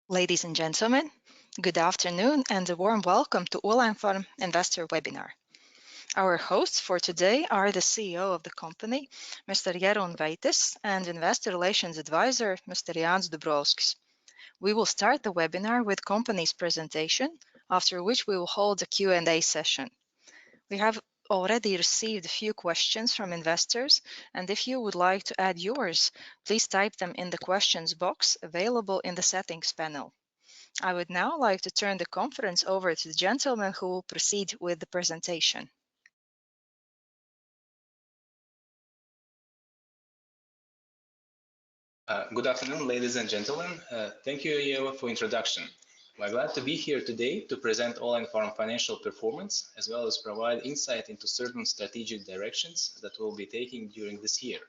Ladies and gentlemen, good afternoon and a warm welcome to Olainfarm Investor Webinar. Our hosts for today are the CEO of the company, Mr. Jeroen Weites, and Investor Relations Advisor, Mr. Jānis Dubrovskis. We will start the webinar with company's presentation, after which we will hold a Q&A session. We have already received a few questions from investors, and if you would like to add yours, please type them in the questions box available in the settings panel. I would now like to turn the conference over to the gentleman who will proceed with the presentation. Good afternoon, ladies and gentlemen. Thank you, Eva, for introduction. We're glad to be here today to present Olainfarm financial performance, as well as provide insight into certain strategic directions that we'll be taking during this year.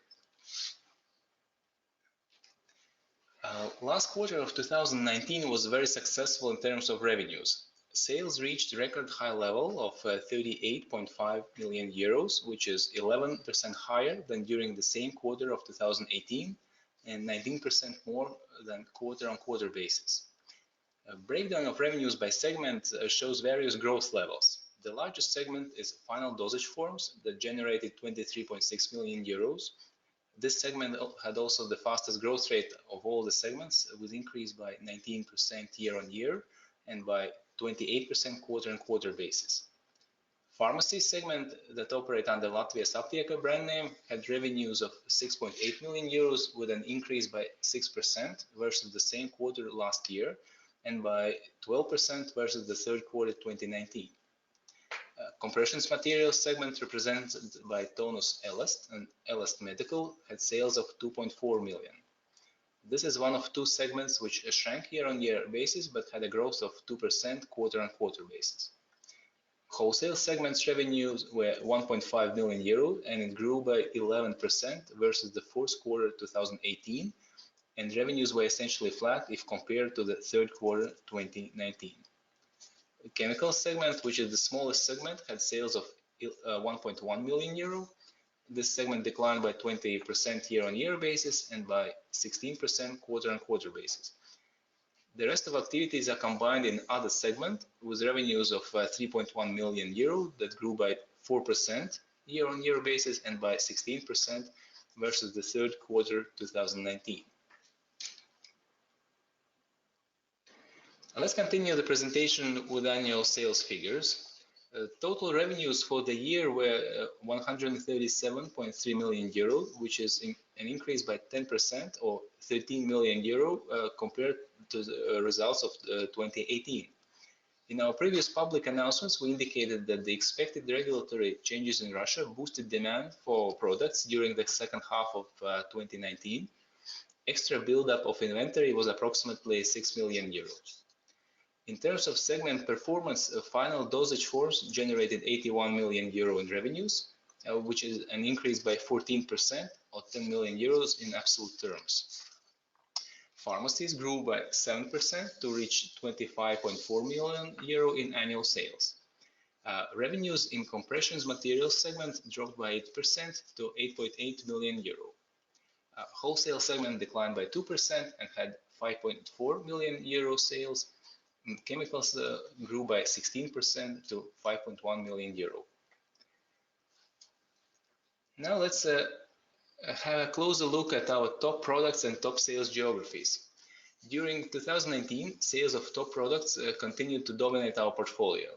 Last quarter of 2019 was very successful in terms of revenues. Sales reached a record high level of 38.5 million euros, which is 11% higher than during the same quarter of 2018 and 19% more than quarter-on-quarter basis. A breakdown of revenues by segment shows various growth levels. The largest segment is final dosage forms that generated 23.6 million euros. This segment had also the fastest growth rate of all the segments, with increase by 19% year-on-year and by 28% quarter-on-quarter basis. Pharmacy segment that operate under Latvijas Aptieka brand name had revenues of 6.8 million euros with an increase by 6% versus the same quarter last year and by 12% versus the third quarter 2019. Compressions materials segment represented by Tonus Elast and Elast Medical had sales of 2.4 million. This is one of two segments which shrank year-on-year basis but had a growth of 2% quarter-on-quarter basis. Wholesale segment's revenues were 1.5 million euro and it grew by 11% versus the fourth quarter 2018, and revenues were essentially flat if compared to the third quarter 2019. The chemical segment, which is the smallest segment, had sales of 1.1 million euro. This segment declined by 20% year-on-year basis and by 16% quarter-on-quarter basis. The rest of activities are combined in other segment with revenues of 3.1 million euro that grew by 4% year-on-year basis and by 16% versus the third quarter 2019. Let's continue the presentation with annual sales figures. Total revenues for the year were 137.3 million euro, which is an increase by 10% or 13 million euro compared to the results of 2018. In our previous public announcements, we indicated that the expected regulatory changes in Russia boosted demand for products during the second half of 2019. Extra buildup of inventory was approximately 6 million euros. In terms of segment performance, final dosage forms generated 81 million euro in revenues, which is an increase by 14% or 10 million euros in absolute terms. Pharmacies grew by 7% to reach 25.4 million euro in annual sales. Revenues in compressions materials segment dropped by 8% to 8.8 million euro. Wholesale segment declined by 2% and had 5.4 million euro sales. Chemicals grew by 16% to 5.1 million euro. Now let's have a closer look at our top products and top sales geographies. During 2019, sales of top products continued to dominate our portfolio.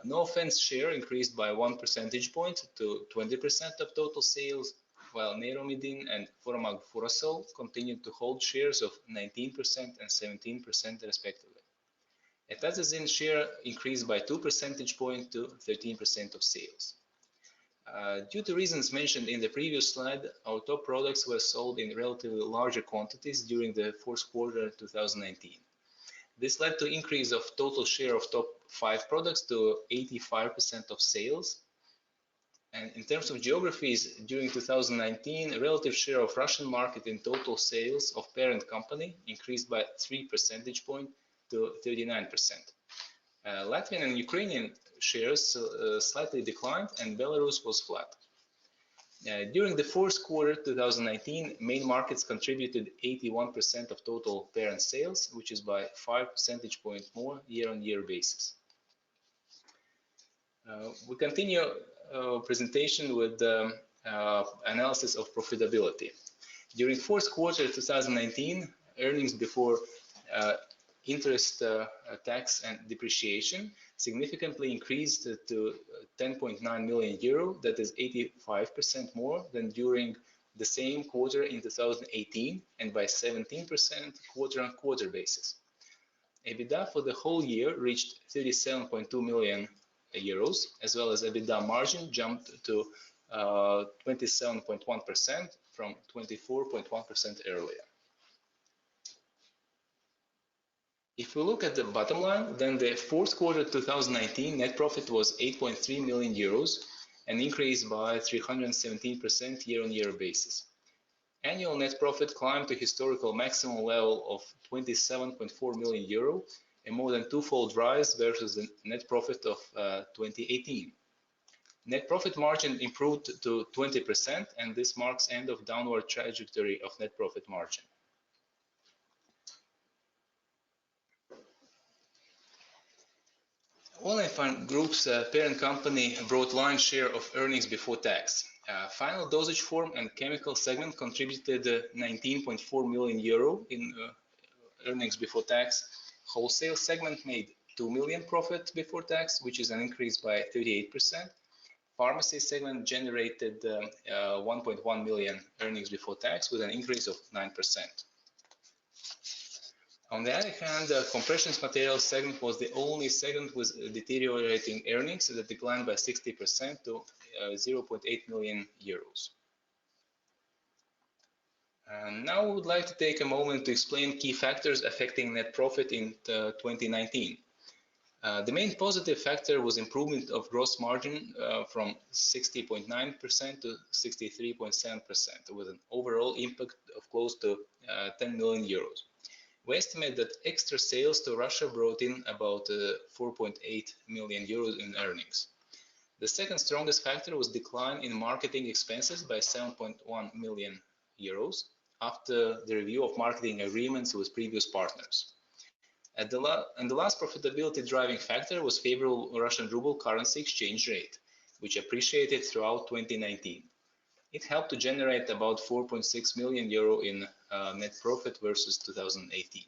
No offense share increased by 1 percentage point to 20% of total sales, while Neuromidin and Foramag Furosol continued to hold shares of 19% and 17% respectively. Etazazine share increased by 2 percentage points to 13% of sales. Due to reasons mentioned in the previous slide, our top products were sold in relatively larger quantities during the fourth quarter 2019. This led to increase of total share of top 5 products to 85% of sales. And in terms of geographies, during 2019, a relative share of Russian market in total sales of parent company increased by 3 percentage points to 39%. Latvian and Ukrainian shares slightly declined and Belarus was flat. During the fourth quarter 2019, main markets contributed 81% of total parent sales, which is by 5 percentage points more year-on-year basis. We continue our presentation with the analysis of profitability. During fourth quarter 2019, earnings before interest, tax and depreciation significantly increased to 10.9 million euro, that is 85% more than during the same quarter in 2018 and by 17% quarter-on-quarter basis. EBITDA for the whole year reached 37.2 million euros, as well as EBITDA margin jumped to 27.1% from 24.1% earlier. If we look at the bottom line, then the fourth quarter 2019 net profit was 8.3 million euros, an increase by 317% year-on-year basis. Annual net profit climbed to historical maximum level of 27.4 million euro, a more than twofold rise versus the net profit of 2018. Net profit margin improved to 20%, and this marks end of downward trajectory of net profit margin. Olainfarm Group's parent company brought lion's share of earnings before tax. Final dosage form and chemical segment contributed 19.4 million euro in earnings before tax. Wholesale segment made 2 million profit before tax, which is an increase by 38%. Pharmacy segment generated 1.1 million earnings before tax with an increase of 9%. On the other hand, the compressions materials segment was the only segment with deteriorating earnings that declined by 60% to 0.8 million euros. Now we would like to take a moment to explain key factors affecting net profit in 2019. The main positive factor was improvement of gross margin from 60.9% to 63.7%, with an overall impact of close to 10 million euros. We estimate that extra sales to Russia brought in about 4.8 million euros in earnings. The second strongest factor was decline in marketing expenses by 7.1 million euros after the review of marketing agreements with previous partners. And the last profitability driving factor was favorable Russian ruble currency exchange rate, which appreciated throughout 2019. It helped to generate about 4.6 million euro in net profit versus 2018.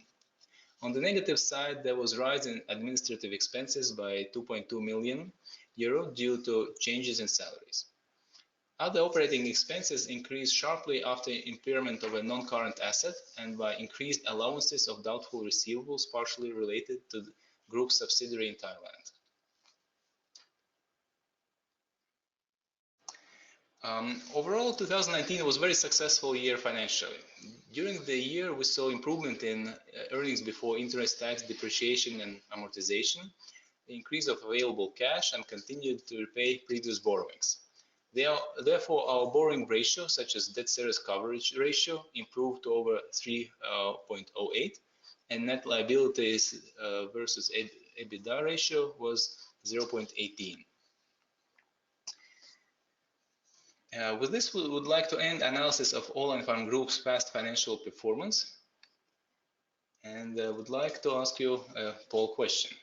On the negative side, there was a rise in administrative expenses by 2.2 million euro due to changes in salaries. Other operating expenses increased sharply after impairment of a non-current asset and by increased allowances of doubtful receivables partially related to the group's subsidiary in Thailand. Overall, 2019 was a very successful year financially. During the year, we saw improvement in earnings before interest, tax, depreciation, and amortization, the increase of available cash, and continued to repay previous borrowings. Therefore, our borrowing ratio, such as debt service coverage ratio, improved to over 3.08, and net liabilities versus EBITDA ratio was 0.18. With this, we would like to end analysis of Olainfarm Group's past financial performance, and would like to ask you a poll question.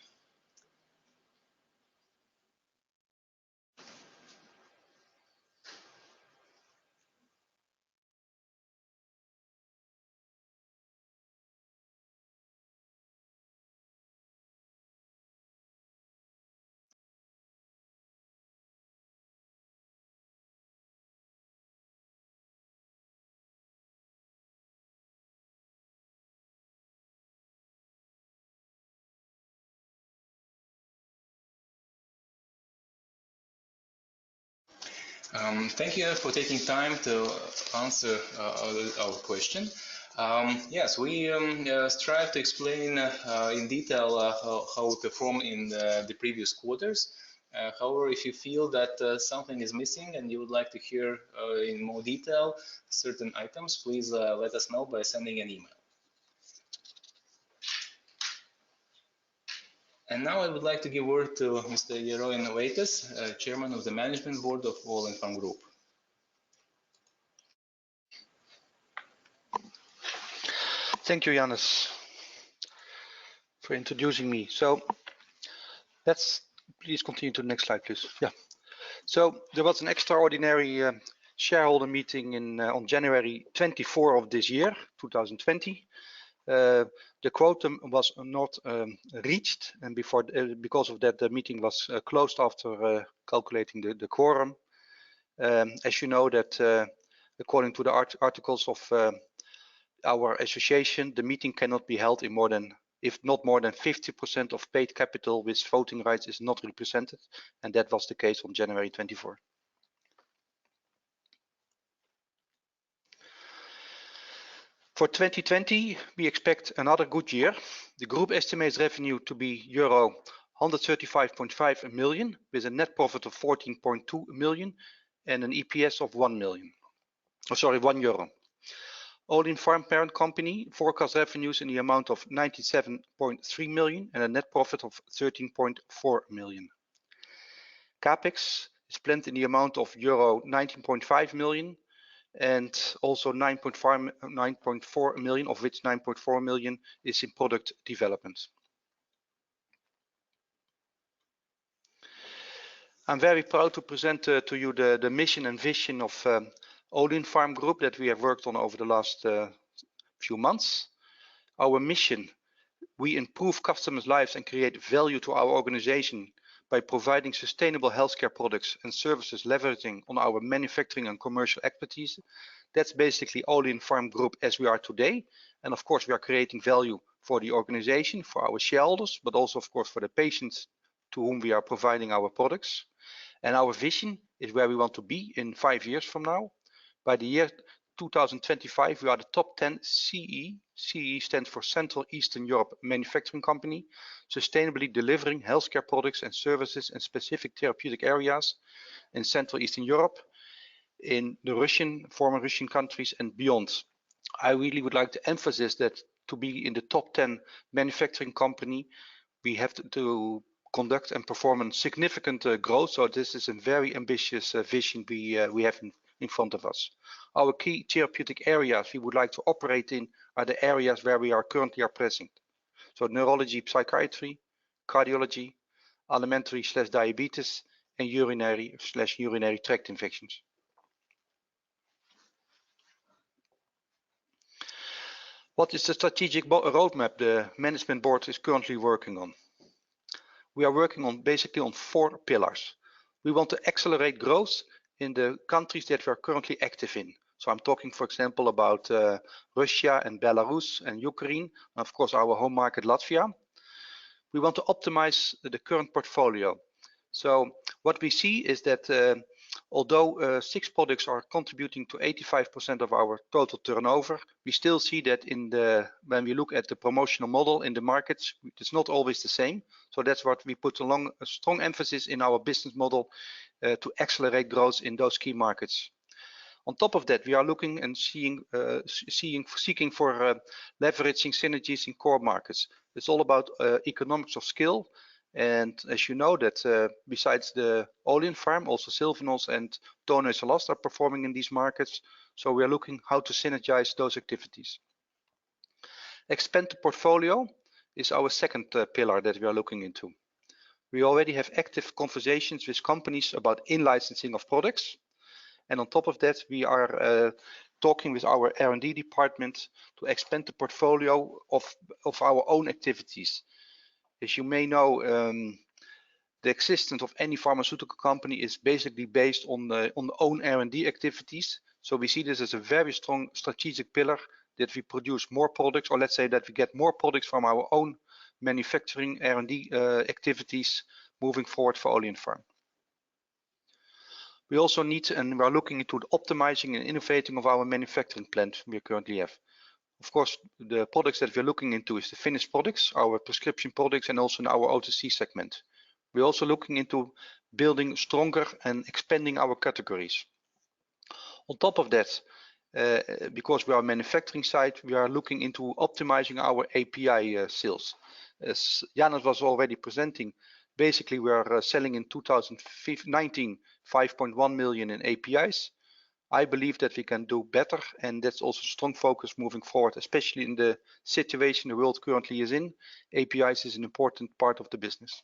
Thank you for taking time to answer our question. Yes, we strive to explain in detail how we perform in the previous quarters. However, if you feel that something is missing and you would like to hear in more detail certain items, please let us know by sending an email. And now I would like to give word to Mr. Jeroen Weites, Chairman of the Management Board of Olainfarm Group. Thank you, Jānis, for introducing me. So let's please continue to the next slide, please. Yeah. So there was an extraordinary shareholder meeting on January 24 of this year, 2020. The quorum was not reached, and because of that, the meeting was closed after calculating the quorum. As you know, that according to the articles of our association, the meeting cannot be held if not more than 50% of paid capital with voting rights is not represented, and that was the case on January 24. For 2020, we expect another good year. The group estimates revenue to be euro 135.5 million, with a net profit of 14.2 million and an EPS of 1 euro. Olainfarm parent company forecast revenues in the amount of 97.3 million and a net profit of 13.4 million. Capex is planned in the amount of euro 19.5 million and also 9.4 million, of which 9.4 million is in product development. I'm very proud to present to you the mission and vision of Olainfarm Group that we have worked on over the last few months. Our mission: we improve customers' lives and create value to our organization by providing sustainable healthcare products and services leveraging on our manufacturing and commercial expertise. That's basically Olainfarm Group as we are today. And of course, we are creating value for the organization, for our shareholders, but also of course for the patients to whom we are providing our products. And our vision is where we want to be in 5 years from now. By the year 2025, we are the top 10 CE. CE stands for Central Eastern Europe Manufacturing Company, sustainably delivering healthcare products and services in specific therapeutic areas in Central Eastern Europe, in the former Russian countries and beyond. I really would like to emphasize that to be in the top 10 manufacturing company, we have to conduct and perform a significant growth. So this is a very ambitious vision we have in front of us. Our key therapeutic areas we would like to operate in are the areas where we are currently present. So neurology, psychiatry, cardiology, alimentary/diabetes, and urinary tract infections. What is the strategic roadmap the management board is currently working on? We are working basically on 4 pillars. We want to accelerate growth in the countries that we are currently active in. So I'm talking, for example, about Russia and Belarus and Ukraine, and of course our home market Latvia. We want to optimize the current portfolio. So what we see is that although 6 products are contributing to 85% of our total turnover, we still see that when we look at the promotional model in the markets, it's not always the same. So that's what we put a strong emphasis in our business model to accelerate growth in those key markets. On top of that, we are looking and seeking for leveraging synergies in core markets. It's all about economics of scale. And as you know that besides the Olainfarm, also Sylvanos and Tono Salast are performing in these markets. So we are looking how to synergize those activities. Expand the portfolio is our second pillar that we are looking into. We already have active conversations with companies about in-licensing of products. And on top of that, we are talking with our R&D department to expand the portfolio of our own activities. As you may know, the existence of any pharmaceutical company is basically based on the own R&D activities. So we see this as a very strong strategic pillar that we produce more products, or let's say that we get more products from our own manufacturing R&D activities moving forward for Olainfarm. We also need, and we are looking into optimizing and innovating of our manufacturing plant we currently have. Of course, the products that we're looking into is the finished products, our prescription products, and also in our OTC segment. We're also looking into building stronger and expanding our categories. On top of that, because we are a manufacturing site, we are looking into optimizing our API sales. As Jānis was already presenting, basically we are selling in 2019 5.1 million in APIs. I believe that we can do better, and that's also strong focus moving forward, especially in the situation the world currently is in. APIs is an important part of the business.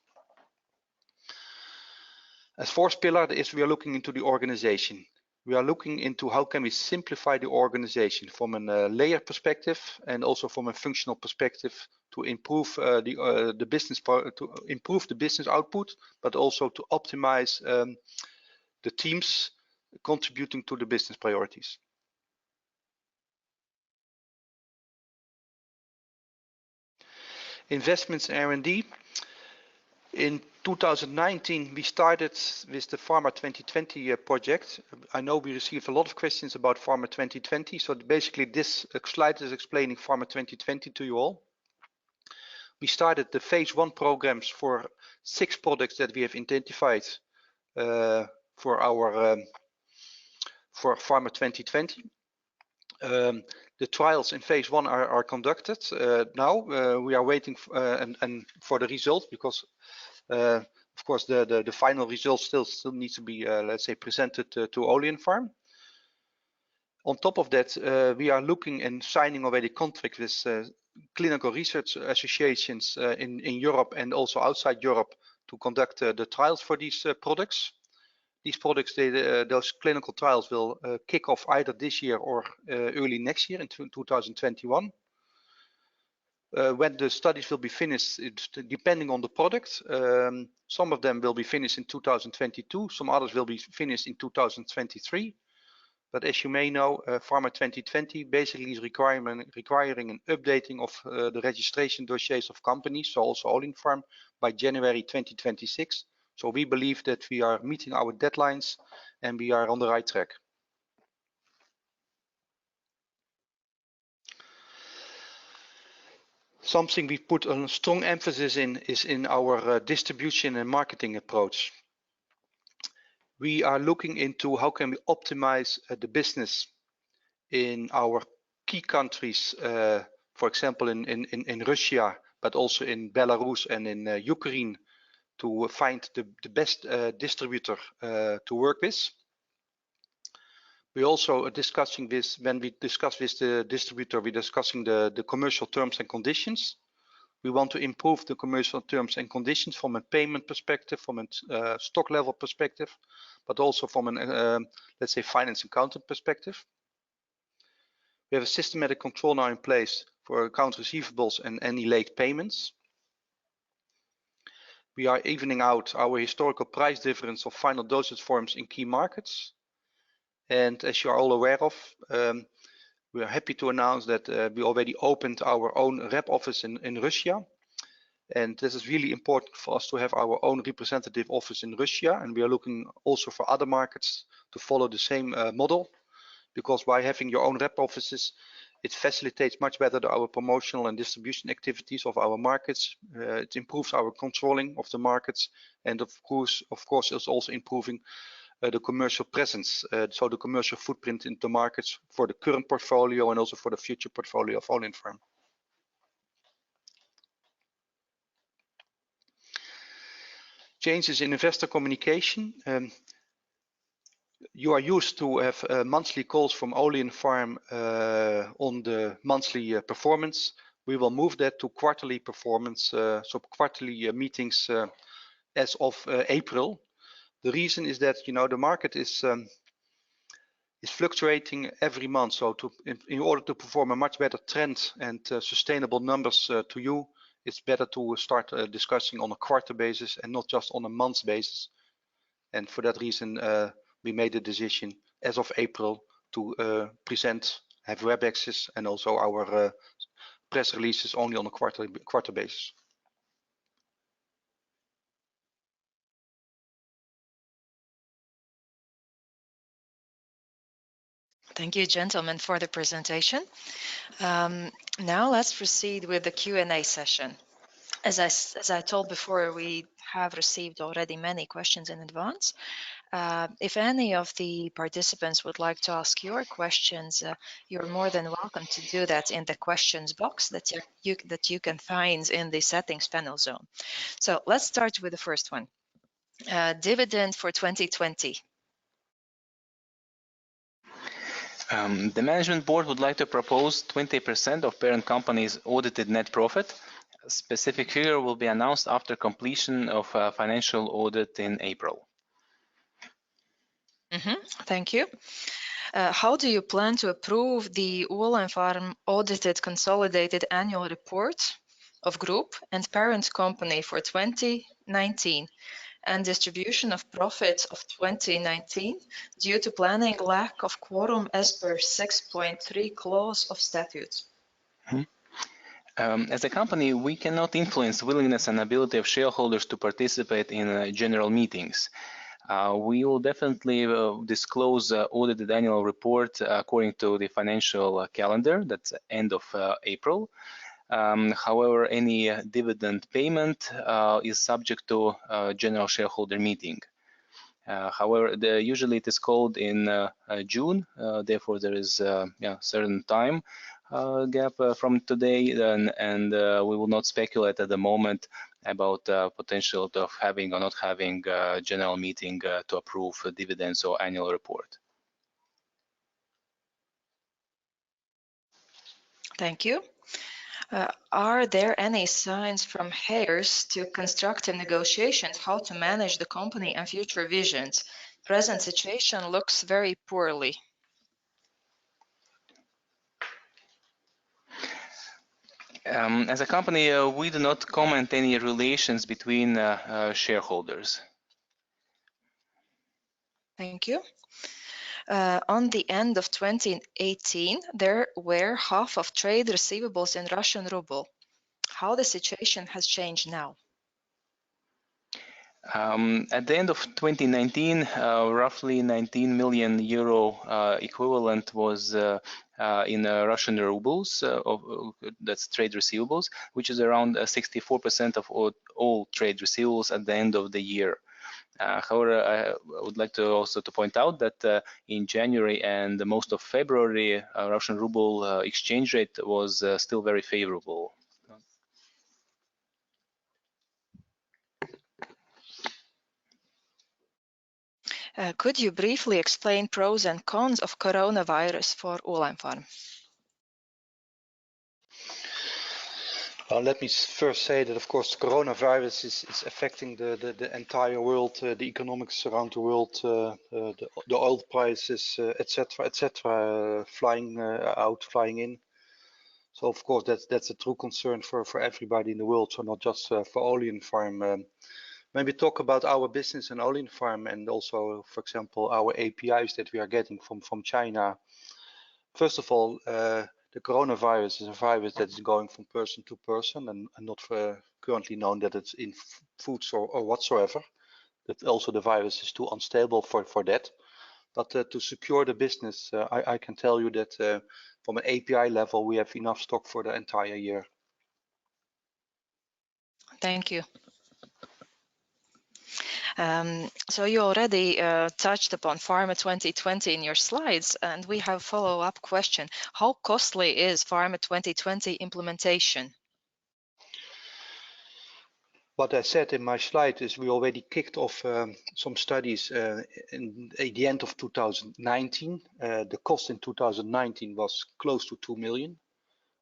As fourth pillar is we are looking into the organization. We are looking into how can we simplify the organization from a layer perspective and also from a functional perspective to improve the business output, but also to optimize the teams contributing to the business priorities. Investments in R&D. In 2019, we started with the Pharma 2020 project. I know we received a lot of questions about Pharma 2020, so basically this slide is explaining Pharma 2020 to you all. We started the phase 1 programs for 6 products that we have identified for Pharma 2020. The trials in phase 1 are conducted now. We are waiting for the results because of course the final results still need to be let's say presented to Olainfarm. On top of that, we are looking and signing already contracts with clinical research associations in Europe and also outside Europe to conduct the trials for these products. These products, those clinical trials will kick off either this year or early next year in 2021. When the studies will be finished, depending on the product, some of them will be finished in 2022, some others will be finished in 2023. But as you may know, Pharma 2020 basically is requiring an updating of the registration dossiers of companies, so also Olainfarm, by January 2026. So we believe that we are meeting our deadlines and we are on the right track. Something we put a strong emphasis in is in our distribution and marketing approach. We are looking into how can we optimize the business in our key countries, for example in Russia, but also in Belarus and in Ukraine, to find the best distributor to work with. We also are discussing this, when we discuss with the distributor, we're discussing the commercial terms and conditions. We want to improve the commercial terms and conditions from a payment perspective, from a stock level perspective, but also from an, let's say, finance accountant perspective. We have a systematic control now in place for account receivables and any late payments. We are evening out our historical price difference of final dosage forms in key markets. And as you are all aware of, we are happy to announce that we already opened our own rep office in Russia. And this is really important for us to have our own representative office in Russia. And we are looking also for other markets to follow the same model, because by having your own rep offices, it facilitates much better our promotional and distribution activities of our markets. It improves our controlling of the markets, and of course, it's also improving the commercial presence, so the commercial footprint in the markets for the current portfolio and also for the future portfolio of Olainfarm. Changes in investor communication. You are used to have monthly calls from Olainfarm on the monthly performance. We will move that to quarterly performance, so quarterly meetings as of April. The reason is that, you know, the market is fluctuating every month. So in order to perform a much better trend and sustainable numbers to you, it's better to start discussing on a quarter basis and not just on a month basis. And for that reason, we made the decision as of April to have WebExes and also our press releases only on a quarter basis. Thank you, gentlemen, for the presentation. Now let's proceed with the Q&A session. As I told before, we have received already many questions in advance. If any of the participants would like to ask your questions, you're more than welcome to do that in the questions box that you can find in the settings panel zone. So let's start with the first one. Dividend for 2020. The management board would like to propose 20% of parent company's audited net profit. A specific figure will be announced after completion of a financial audit in April. Thank you. How do you plan to approve the Olainfarm audited consolidated annual report of group and parent company for 2019 and distribution of profits of 2019 due to planning lack of quorum as per 6.3 clause of statutes? As a company, we cannot influence willingness and ability of shareholders to participate in general meetings. We will definitely disclose audited annual report according to the financial calendar, that's end of April. However, any dividend payment is subject to general shareholder meeting. However, usually it is called in June, therefore there is certain time gap from today, and we will not speculate at the moment about potential of having or not having a general meeting to approve dividends or annual report. Thank you. Are there any signs from heirs to constructive negotiations how to manage the company and future visions? Present situation looks very poorly. As a company, we do not comment any relations between shareholders. Thank you. On the end of 2018, there were half of trade receivables in Russian ruble. How the situation has changed now? At the end of 2019, roughly 19 million euro equivalent was in Russian rubles, that's trade receivables, which is around 64% of all trade receivables at the end of the year. However, I would like to also point out that in January and most of February, Russian ruble exchange rate was still very favorable. Could you briefly explain pros and cons of coronavirus for Olainfarm? Let me first say that, of course, the coronavirus is affecting the entire world, the economics around the world, the oil prices, etc., flying out, flying in. So, of course, that's a true concern for everybody in the world, so not just for Olainfarm. When we talk about our business in Olainfarm and also, for example, our APIs that we are getting from China, first of all, the coronavirus is a virus that is going from person to person and not currently known that it's in foods or whatsoever. That also the virus is too unstable for that. But to secure the business, I can tell you that from an API level, we have enough stock for the entire year. Thank you. So you already touched upon Pharma 2020 in your slides, and we have a follow-up question. How costly is Pharma 2020 implementation? What I said in my slide is we already kicked off some studies at the end of 2019. The cost in 2019 was close to 2 million.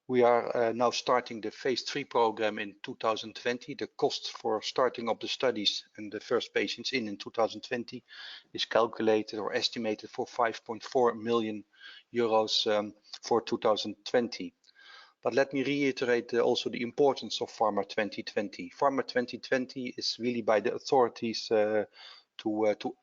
We are now starting the phase 3 program in 2020. The cost for starting up the studies and the first patients in 2020 is calculated or estimated for 5.4 million euros for 2020. But let me reiterate also the importance of Pharma 2020. Pharma 2020 is really by the authorities to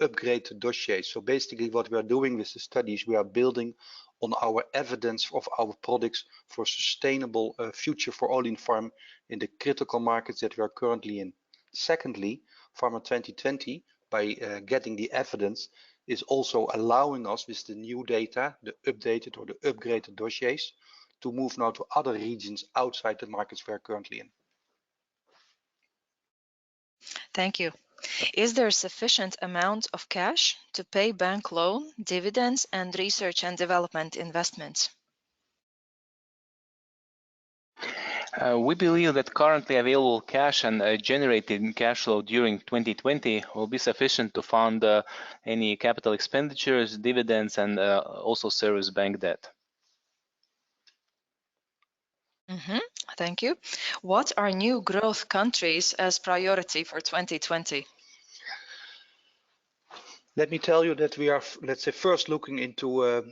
upgrade the dossier. So basically what we are doing with the studies, we are building on our evidence of our products for sustainable future for Olainfarm in the critical markets that we are currently in. Secondly, Pharma 2020, by getting the evidence, is also allowing us with the new data, the updated or the upgraded dossiers, to move now to other regions outside the markets we are currently in. Thank you. Is there sufficient amount of cash to pay bank loan, dividends, and research and development investments? We believe that currently available cash and generated cash flow during 2020 will be sufficient to fund any capital expenditures, dividends, and also service bank debt. Thank you. What are new growth countries as priority for 2020? Let me tell you that we are, let's say, first looking into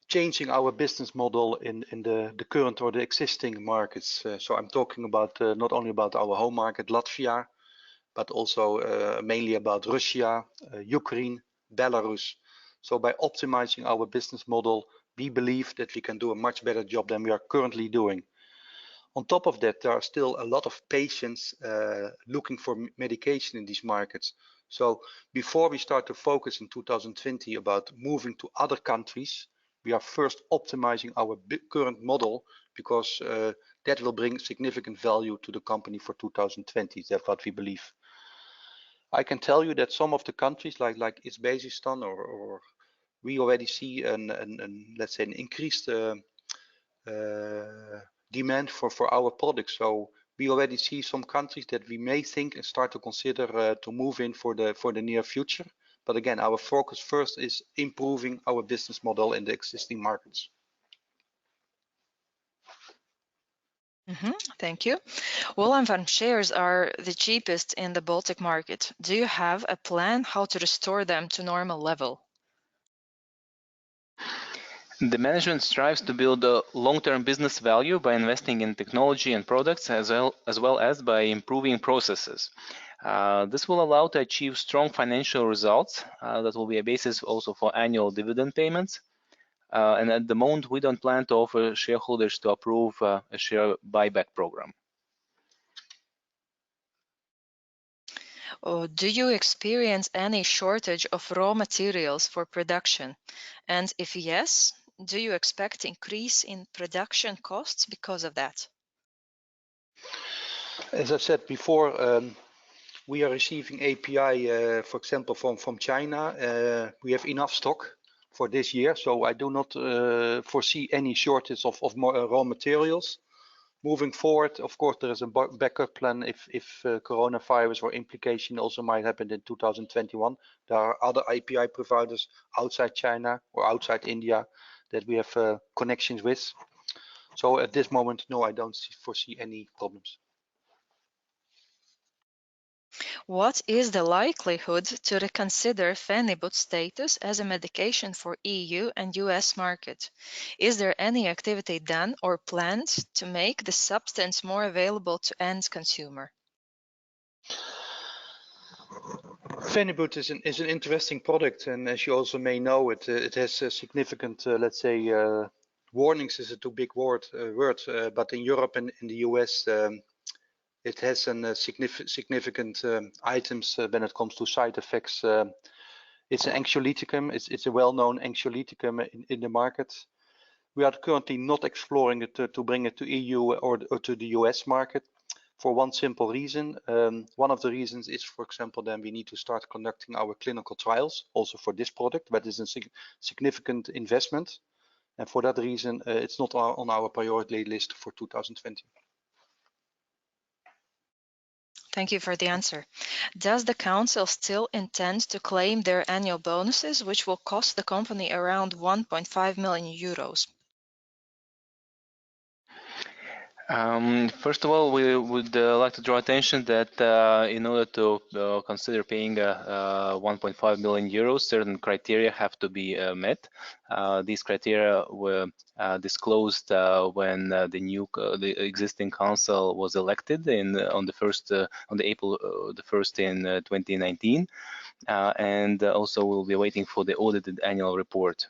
changing our business model in the current or the existing markets. So I'm talking about not only about our home market, Latvia, but also mainly about Russia, Ukraine, Belarus. So by optimizing our business model, we believe that we can do a much better job than we are currently doing. On top of that, there are still a lot of patients looking for medication in these markets. So before we start to focus in 2020 about moving to other countries, we are first optimizing our current model because that will bring significant value to the company for 2020. That's what we believe. I can tell you that some of the countries like Uzbekistan or we already see let's say an increased demand for our products. So we already see some countries that we may think and start to consider to move in for the near future. But again, our focus first is improving our business model in the existing markets. Thank you. Olainfarm shares are the cheapest in the Baltic market. Do you have a plan how to restore them to normal level? The management strives to build a long-term business value by investing in technology and products as well as by improving processes. This will allow to achieve strong financial results that will be a basis also for annual dividend payments. And at the moment, we don't plan to offer shareholders to approve a share buyback program. Do you experience any shortage of raw materials for production? And if yes, do you expect increase in production costs because of that? As I said before, we are receiving API, for example, from China. We have enough stock for this year, so I do not foresee any shortage of more raw materials. Moving forward, of course, there is a backup plan if coronavirus or implication also might happen in 2021. There are other API providers outside China or outside India that we have connections with. So at this moment, no, I don't foresee any problems. What is the likelihood to reconsider phenibut status as a medication for EU and US market? Is there any activity done or planned to make the substance more available to end consumer? Phenibut is an interesting product, and as you also may know, it has a significant, let's say, warnings is a too big word, but in Europe and in the US, it has a significant items when it comes to side effects. It's an anxiolyticum. It's a well-known anxiolyticum in the market. We are currently not exploring it to bring it to EU or to the US market for one simple reason. One of the reasons is, for example, then we need to start conducting our clinical trials also for this product, but it's a significant investment. And for that reason, it's not on our priority list for 2020. Thank you for the answer. Does the council still intend to claim their annual bonuses, which will cost the company around 1.5 million euros? First of all, we would like to draw attention that in order to consider paying 1.5 million euros, certain criteria have to be met. These criteria were disclosed when the existing council was elected on April the 1st in 2019, and also we'll be waiting for the audited annual report.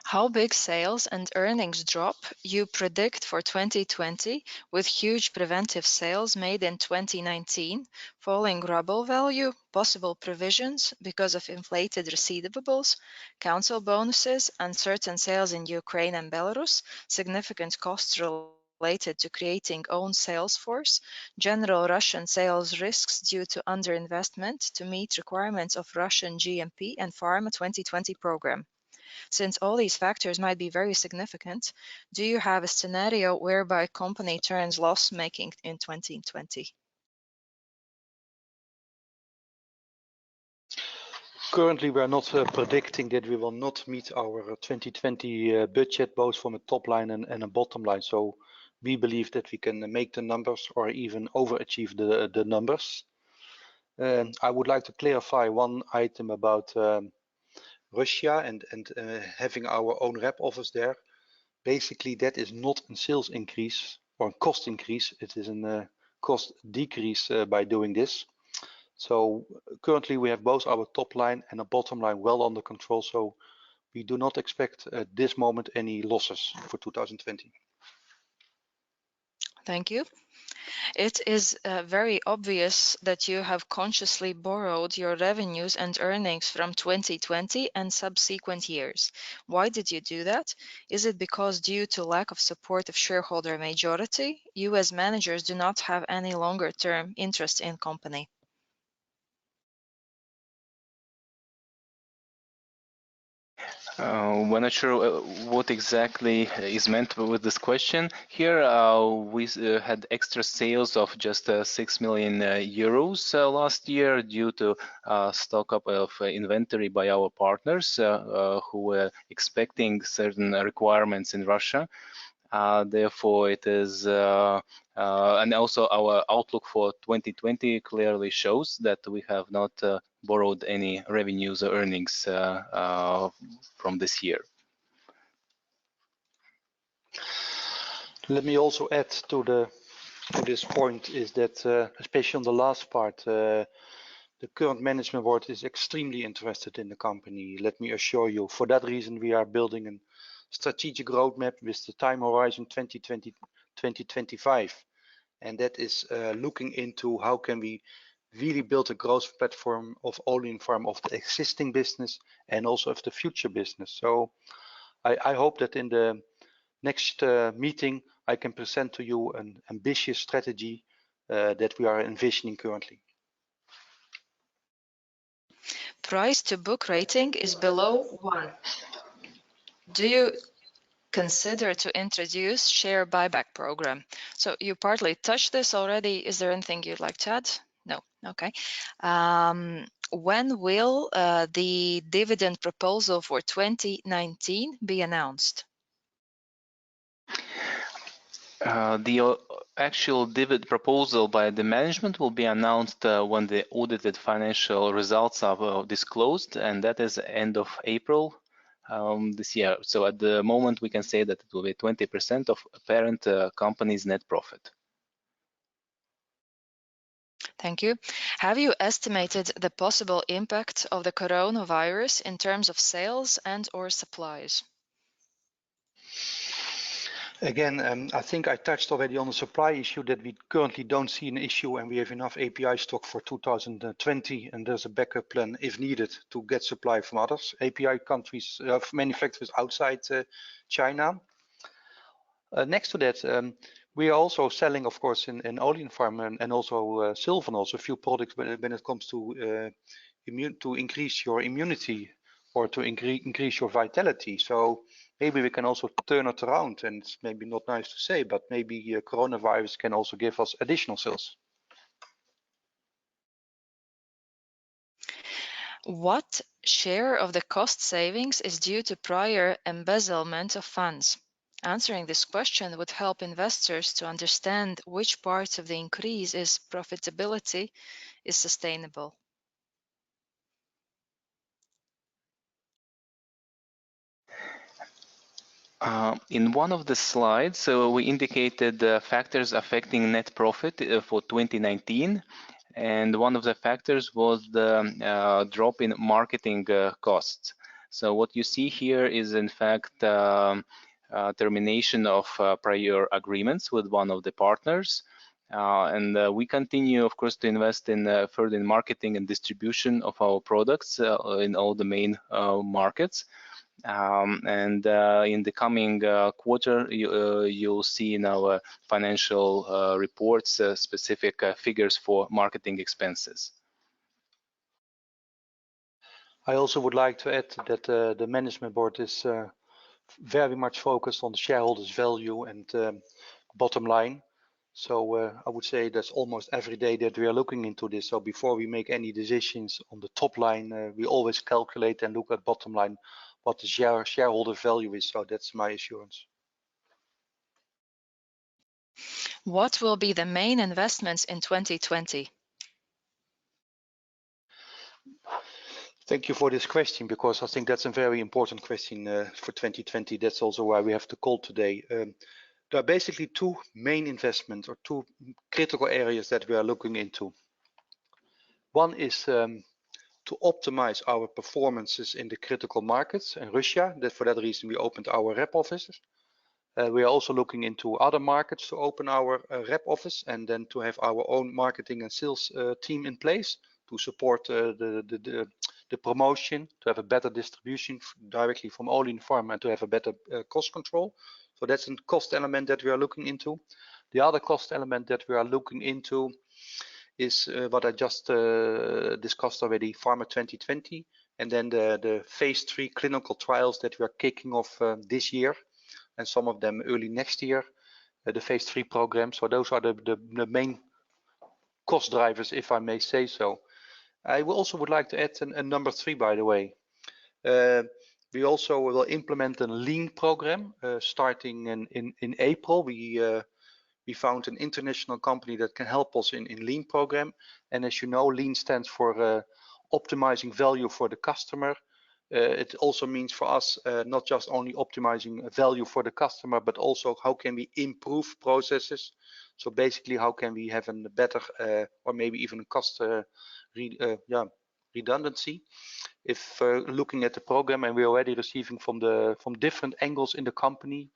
How big sales and earnings drop you predict for 2020 with huge preventive sales made in 2019, falling ruble value, possible provisions because of inflated receivables, council bonuses, uncertain sales in Ukraine and Belarus, significant costs related to creating own sales force, general Russian sales risks due to underinvestment to meet requirements of Russian GMP and Pharma 2020 program? Since all these factors might be very significant, do you have a scenario whereby company turns loss-making in 2020? Currently, we are not predicting that we will not meet our 2020 budget, both from a top line and a bottom line. So we believe that we can make the numbers or even overachieve the numbers. I would like to clarify one item about Russia and having our own rep office there. Basically, that is not a sales increase or a cost increase. It is a cost decrease by doing this. So currently we have both our top line and a bottom line well under control. So we do not expect at this moment any losses for 2020. Thank you. It is very obvious that you have consciously borrowed your revenues and earnings from 2020 and subsequent years. Why did you do that? Is it because due to lack of support of shareholder majority, you as managers do not have any longer term interest in company? We're not sure what exactly is meant with this question. Here we had extra sales of just 6 million euros last year due to stock up of inventory by our partners who were expecting certain requirements in Russia. Therefore, it is, and also our outlook for 2020 clearly shows that we have not borrowed any revenues or earnings from this year. Let me also add to this point is that especially on the last part, the current management board is extremely interested in the company. Let me assure you, for that reason, we are building a strategic roadmap with the time horizon 2020-2025. And that is looking into how can we really build a growth platform of Olainfarm, of the existing business and also of the future business. So I hope that in the next meeting, I can present to you an ambitious strategy that we are envisioning currently. Price to book rating is below 1. Do you consider to introduce share buyback program? So you partly touched this already. Is there anything you'd like to add? No. Okay. When will the dividend proposal for 2019 be announced? The actual dividend proposal by the management will be announced when the audited financial results are disclosed, and that is end of April this year. So at the moment, we can say that it will be 20% of parent company's net profit. Thank you. Have you estimated the possible impact of the coronavirus in terms of sales and or supplies? Again, I think I touched already on the supply issue that we currently don't see an issue and we have enough API stock for 2020 and there's a backup plan if needed to get supply from others, API countries, manufacturers outside China. Next to that, we are also selling, of course, in Olainfarm and also Sylvan, also a few products when it comes to increase your immunity or to increase your vitality. So maybe we can also turn it around, and it's maybe not nice to say, but maybe coronavirus can also give us additional sales. What share of the cost savings is due to prior embezzlement of funds? Answering this question would help investors to understand which parts of the increase is profitability is sustainable. In one of the slides, we indicated factors affecting net profit for 2019, and one of the factors was the drop in marketing costs. So what you see here is in fact termination of prior agreements with one of the partners. And we continue, of course, to invest in further in marketing and distribution of our products in all the main markets. And in the coming quarter, you'll see in our financial reports specific figures for marketing expenses. I also would like to add that the management board is very much focused on the shareholders' value and bottom line. So I would say that's almost every day that we are looking into this. So before we make any decisions on the top line, we always calculate and look at bottom line what the shareholder value is. So that's my assurance. What will be the main investments in 2020? Thank you for this question, because I think that's a very important question for 2020. That's also why we have the call today. There are basically two main investments or two critical areas that we are looking into. One is to optimize our performances in the critical markets in Russia. That for that reason we opened our rep offices. We are also looking into other markets to open our rep office and then to have our own marketing and sales team in place to support the promotion, to have a better distribution directly from Olainfarm and to have a better cost control. So that's a cost element that we are looking into. The other cost element that we are looking into is what I just discussed already, Pharma 2020, and then the phase 3 clinical trials that we are kicking off this year, and some of them early next year, the phase 3 program. So those are the main cost drivers, if I may say so. I also would like to add a number 3, by the way. We also will implement a lean program starting in April. We found an international company that can help us in lean program. And as you know, lean stands for optimizing value for the customer. It also means for us not just only optimizing value for the customer, but also how can we improve processes. So basically, how can we have a better or maybe even a cost redundancy. If looking at the program, and we're already receiving from different angles in the company,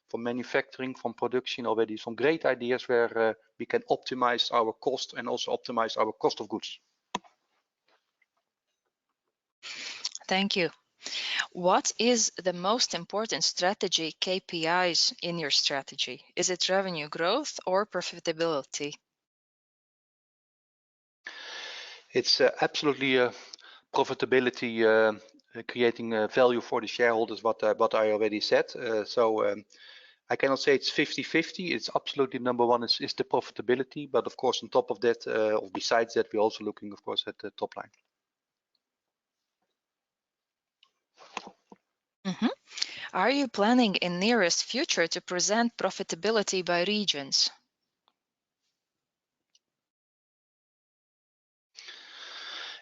from manufacturing, from production, already some great ideas where we can optimize our cost and also optimize our cost of goods. Thank you. What is the most important strategy KPIs in your strategy? Is it revenue growth or profitability? It's absolutely profitability, creating value for the shareholders, what I already said. I cannot say it's 50-50. It's absolutely number one is the profitability, but of course on top of that, or besides that, we're also looking, of course, at the top line. Are you planning in nearest future to present profitability by regions?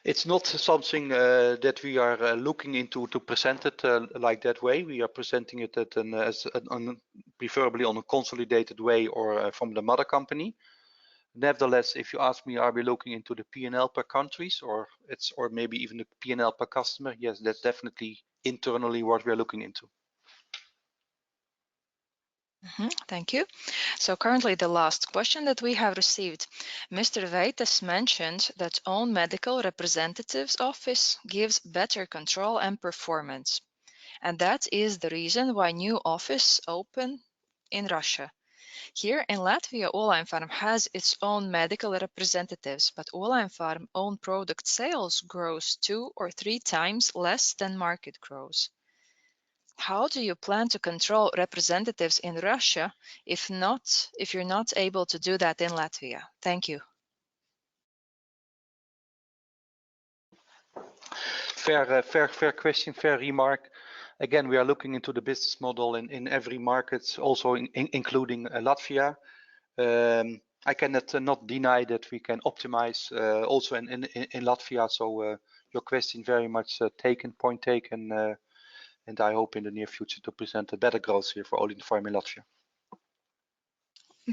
It's not something that we are looking into to present it like that way. We are presenting it at preferably on a consolidated way or from the mother company. Nevertheless, if you ask me, are we looking into the P&L per countries or maybe even the P&L per customer? Yes, that's definitely internally what we are looking into. Thank you. So currently the last question that we have received. Mr. Weites mentioned that own medical representative's office gives better control and performance. And that is the reason why new office open in Russia. Here in Latvia, Olainfarm has its own medical representatives, but Olainfarm own product sales grows 2 or 3 times less than market grows. How do you plan to control representatives in Russia if you're not able to do that in Latvia? Thank you. Fair question, fair remark. Again, we are looking into the business model in every market, also including Latvia. I cannot not deny that we can optimize also in Latvia. So your question very much point taken. And I hope in the near future to present a better growth here for Olainfarm in Latvia.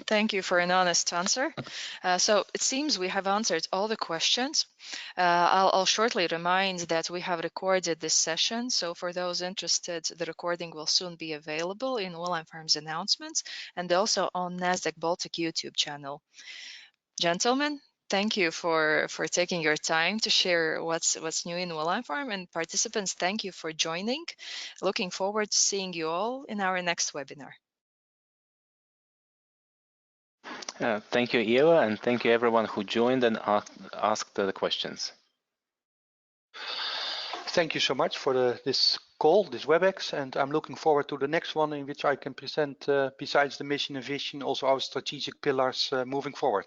Thank you for an honest answer. So it seems we have answered all the questions. I'll shortly remind that we have recorded this session. So for those interested, the recording will soon be available in Olainfarm's announcements and also on Nasdaq Baltic YouTube channel. Gentlemen, thank you for taking your time to share what's new in Olainfarm, and participants, thank you for joining. Looking forward to seeing you all in our next webinar. Thank you, Eva, and thank you everyone who joined and asked the questions. Thank you so much for this call, this WebEx, and I'm looking forward to the next one in which I can present, besides the mission and vision, also our strategic pillars moving forward.